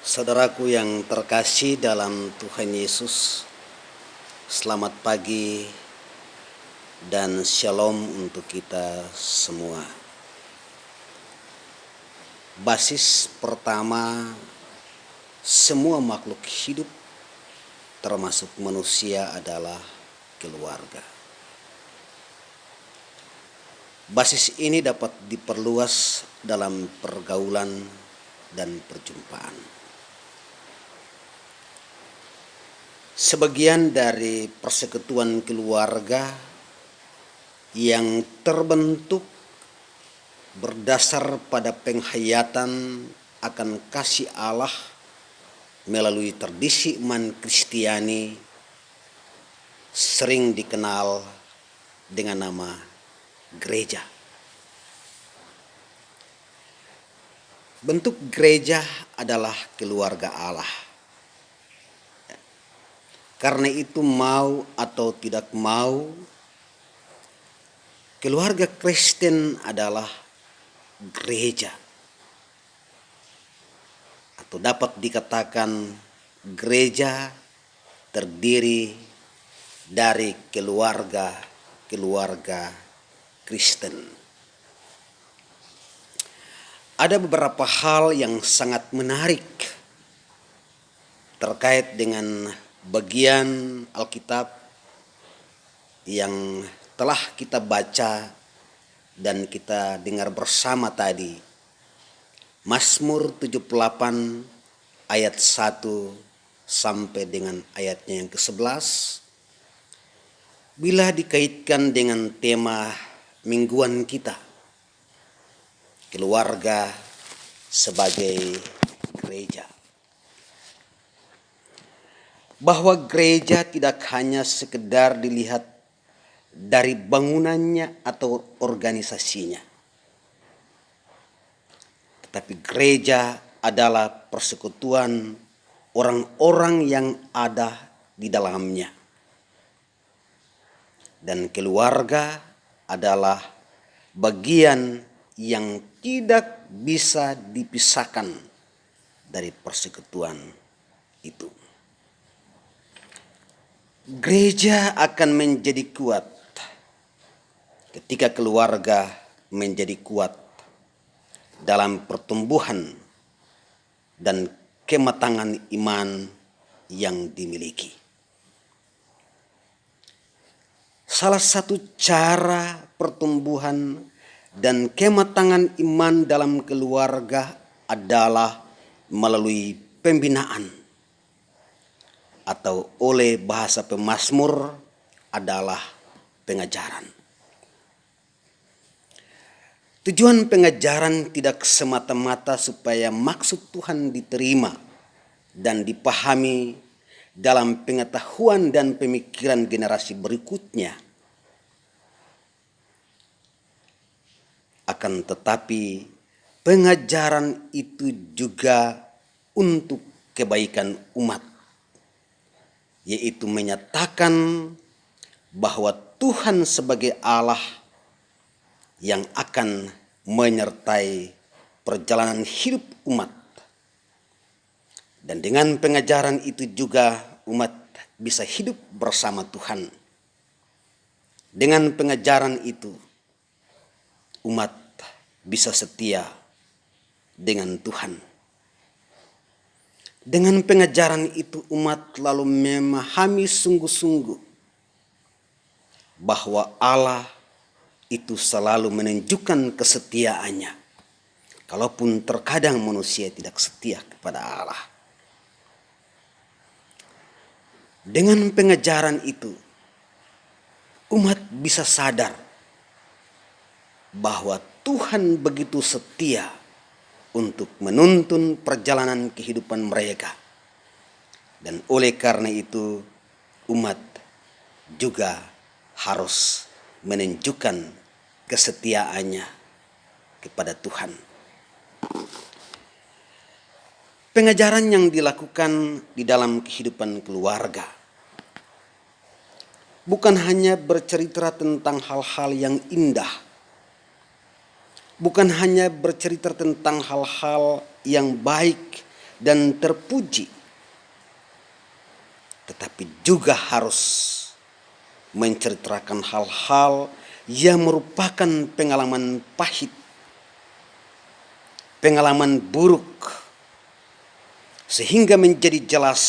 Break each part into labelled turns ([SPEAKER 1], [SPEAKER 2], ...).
[SPEAKER 1] Saudaraku yang terkasih dalam Tuhan Yesus, selamat pagi dan shalom untuk kita semua. Basis pertama semua makhluk hidup termasuk manusia adalah keluarga. Basis ini dapat diperluas dalam pergaulan dan perjumpaan. Sebagian dari persekutuan keluarga yang terbentuk berdasar pada penghayatan akan kasih Allah melalui tradisi iman Kristiani sering dikenal dengan nama gereja. Bentuk gereja adalah keluarga Allah. Karena itu mau atau tidak mau, keluarga Kristen adalah gereja. Atau dapat dikatakan gereja terdiri dari keluarga Kristen. Ada beberapa hal yang sangat menarik terkait dengan bagian Alkitab yang telah kita baca dan kita dengar bersama tadi. Mazmur 78 ayat 1 sampai dengan ayatnya yang ke-11. Bila dikaitkan dengan tema mingguan kita, keluarga sebagai gereja. Bahwa gereja tidak hanya sekedar dilihat dari bangunannya atau organisasinya. Tetapi gereja adalah persekutuan orang-orang yang ada di dalamnya. Dan keluarga adalah bagian yang tidak bisa dipisahkan dari persekutuan itu. Gereja akan menjadi kuat ketika keluarga menjadi kuat dalam pertumbuhan dan kematangan iman yang dimiliki. Salah satu cara pertumbuhan dan kematangan iman dalam keluarga adalah melalui pembinaan. Atau oleh bahasa pemazmur adalah pengajaran. Tujuan pengajaran tidak semata-mata supaya maksud Tuhan diterima dan dipahami dalam pengetahuan dan pemikiran generasi berikutnya. Akan tetapi pengajaran itu juga untuk kebaikan umat. Yaitu menyatakan bahwa Tuhan sebagai Allah yang akan menyertai perjalanan hidup umat. Dan dengan pengajaran itu juga umat bisa hidup bersama Tuhan. Dengan pengajaran itu umat bisa setia dengan Tuhan. Dengan pengajaran itu umat lalu memahami sungguh-sungguh bahwa Allah itu selalu menunjukkan kesetiaannya. Kalaupun terkadang manusia tidak setia kepada Allah. Dengan pengajaran itu umat bisa sadar bahwa Tuhan begitu setia untuk menuntun perjalanan kehidupan mereka. Dan oleh karena itu umat juga harus menunjukkan kesetiaannya kepada Tuhan. Pengajaran yang dilakukan di dalam kehidupan keluarga bukan hanya bercerita tentang hal-hal yang indah, bukan hanya bercerita tentang hal-hal yang baik dan terpuji, tetapi juga harus menceritakan hal-hal yang merupakan pengalaman pahit, pengalaman buruk, sehingga menjadi jelas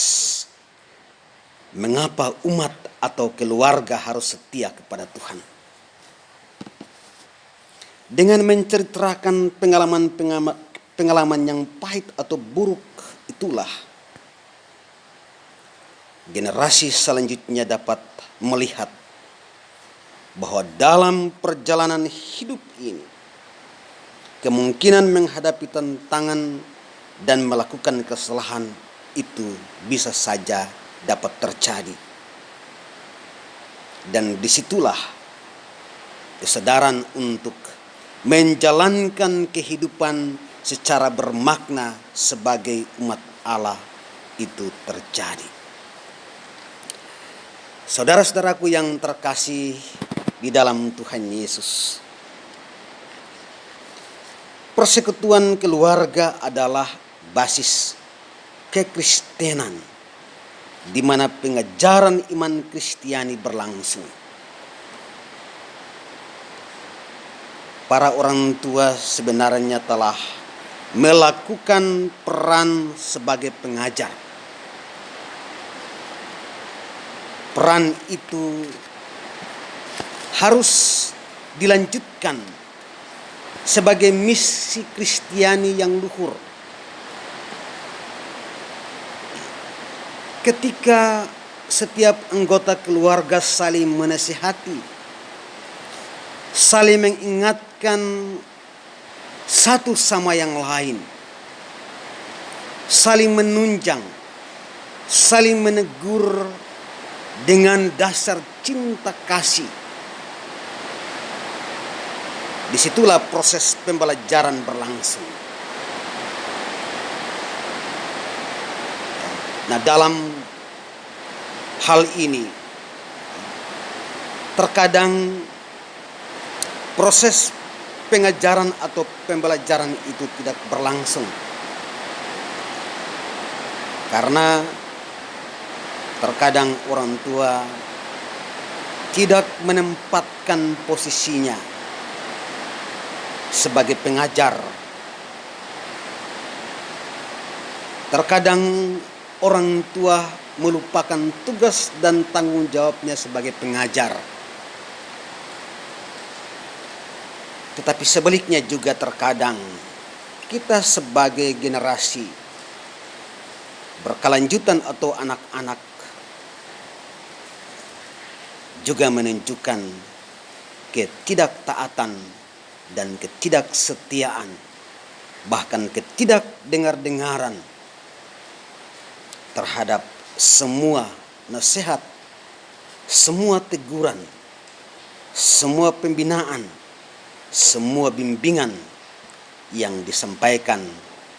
[SPEAKER 1] mengapa umat atau keluarga harus setia kepada Tuhan. Dengan menceritakan pengalaman yang pahit atau buruk itulah generasi selanjutnya dapat melihat bahwa dalam perjalanan hidup ini kemungkinan menghadapi tantangan dan melakukan kesalahan itu bisa saja dapat terjadi. Dan disitulah kesadaran untuk menjalankan kehidupan secara bermakna sebagai umat Allah itu terjadi. Saudara-saudaraku yang terkasih di dalam Tuhan Yesus, persekutuan keluarga adalah basis kekristenan di mana pengajaran iman Kristiani berlangsung. Para orang tua sebenarnya telah melakukan peran sebagai pengajar. Peran itu harus dilanjutkan sebagai misi Kristiani yang luhur. Ketika setiap anggota keluarga saling menasihati, saling mengingatkan satu sama yang lain, saling menunjang, saling menegur dengan dasar cinta kasih, disitulah proses pembelajaran berlangsung. Nah, dalam hal ini terkadang proses pengajaran atau pembelajaran itu tidak berlangsung karena terkadang orang tua tidak menempatkan posisinya sebagai pengajar. Terkadang orang tua melupakan tugas dan tanggung jawabnya sebagai pengajar. Tetapi sebaliknya juga terkadang kita sebagai generasi berkelanjutan atau anak-anak juga menunjukkan ketidaktaatan dan ketidaksetiaan, bahkan ketidakdengar-dengaran terhadap semua nasihat, semua teguran, semua pembinaan, semua bimbingan yang disampaikan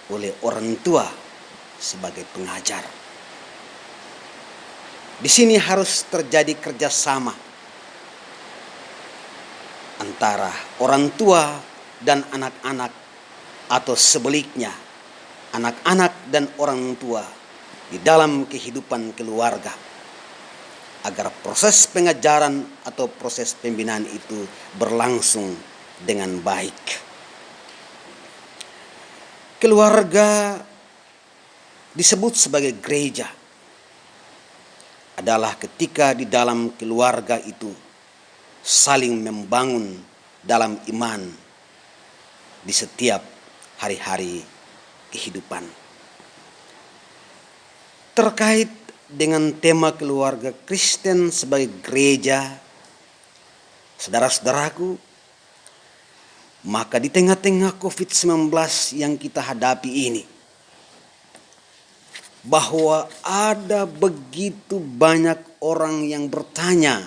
[SPEAKER 1] oleh orang tua sebagai pengajar. Di sini harus terjadi kerjasama antara orang tua dan anak-anak, atau sebaliknya anak-anak dan orang tua di dalam kehidupan keluarga, agar proses pengajaran atau proses pembinaan itu berlangsung dengan baik. Keluarga disebut sebagai gereja adalah ketika di dalam keluarga itu saling membangun dalam iman di setiap hari-hari kehidupan. Terkait dengan tema keluarga Kristen sebagai gereja, saudara-saudaraku, maka di tengah-tengah COVID-19 yang kita hadapi ini, bahwa ada begitu banyak orang yang bertanya,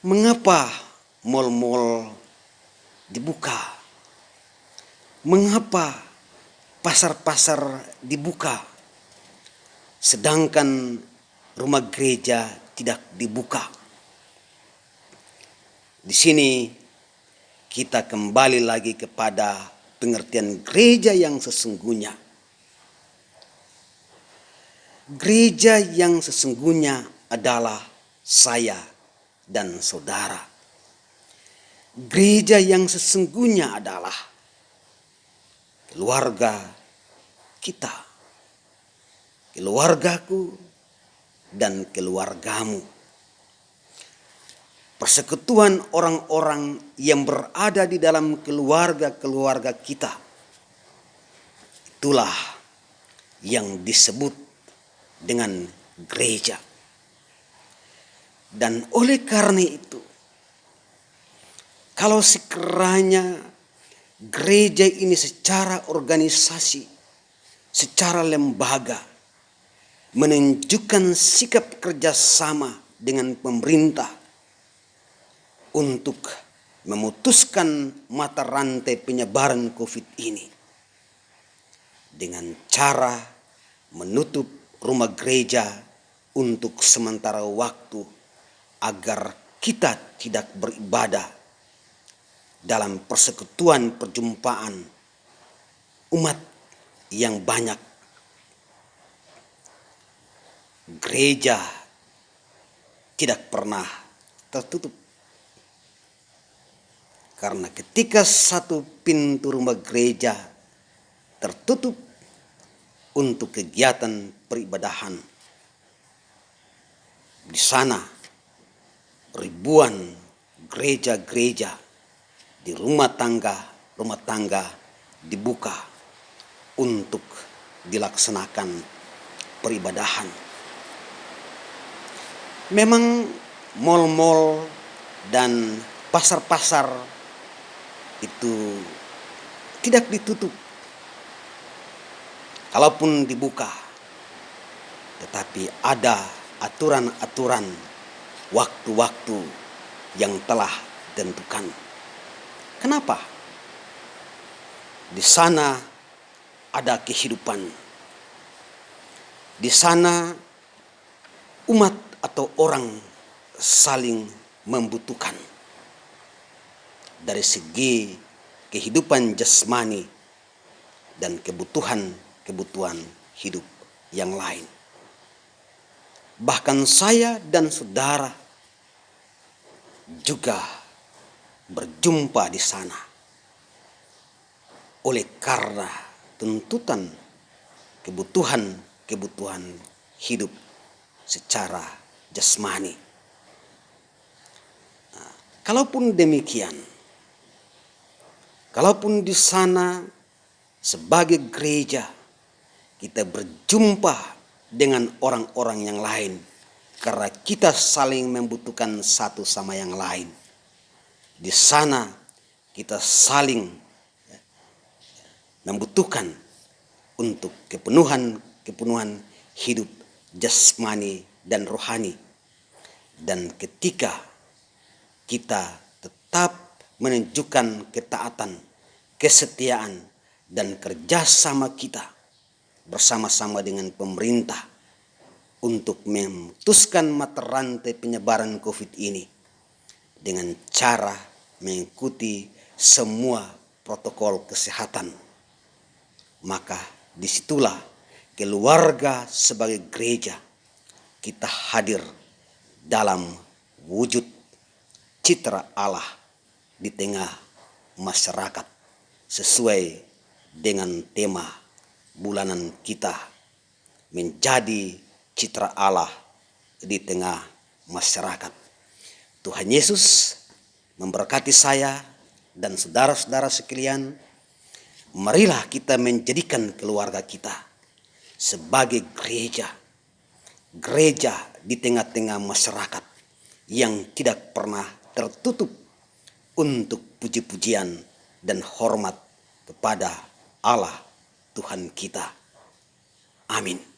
[SPEAKER 1] mengapa mal-mal dibuka? Mengapa pasar-pasar dibuka? Sedangkan rumah gereja tidak dibuka. Di sini kita kembali lagi kepada pengertian gereja yang sesungguhnya, Gereja yang sesungguhnya adalah saya dan saudara. Gereja yang sesungguhnya adalah keluarga kita, keluargaku dan keluargamu. Persekutuan orang-orang yang berada di dalam keluarga-keluarga kita, itulah yang disebut dengan gereja. Dan oleh karena itu, kalau sekiranya gereja ini secara organisasi, secara lembaga, menunjukkan sikap kerjasama dengan pemerintah untuk memutuskan mata rantai penyebaran COVID ini dengan cara menutup rumah gereja untuk sementara waktu agar kita tidak beribadah dalam persekutuan perjumpaan umat yang banyak. Gereja tidak pernah tertutup. Karena ketika satu pintu rumah gereja tertutup untuk kegiatan peribadahan, di sana ribuan gereja-gereja di rumah tangga dibuka untuk dilaksanakan peribadahan. Memang mal-mal dan pasar-pasar itu tidak ditutup. Kalaupun dibuka, tetapi ada aturan-aturan waktu-waktu yang telah ditentukan. Kenapa? Di sana ada kehidupan. Di sana umat atau orang saling membutuhkan. Dari segi kehidupan jasmani dan kebutuhan hidup yang lain. Bahkan saya dan saudara juga berjumpa di sana. Oleh karena tuntutan kebutuhan hidup secara jasmani. Nah, kalaupun demikian, kalaupun di sana sebagai gereja kita berjumpa dengan orang-orang yang lain karena kita saling membutuhkan satu sama yang lain. Di sana kita saling membutuhkan untuk kepenuhan hidup jasmani dan rohani. Dan ketika kita tetap menunjukkan ketaatan, kesetiaan, dan kerjasama kita bersama-sama dengan pemerintah untuk memutuskan mata rantai penyebaran COVID ini dengan cara mengikuti semua protokol kesehatan, maka disitulah keluarga sebagai gereja kita hadir dalam wujud citra Allah di tengah masyarakat sesuai dengan tema bulanan kita, menjadi citra Allah di tengah masyarakat. Tuhan Yesus memberkati saya dan saudara-saudara sekalian. Marilah kita menjadikan keluarga kita sebagai gereja di tengah-tengah masyarakat yang tidak pernah tertutup untuk puji-pujian dan hormat kepada Allah Tuhan kita. Amin.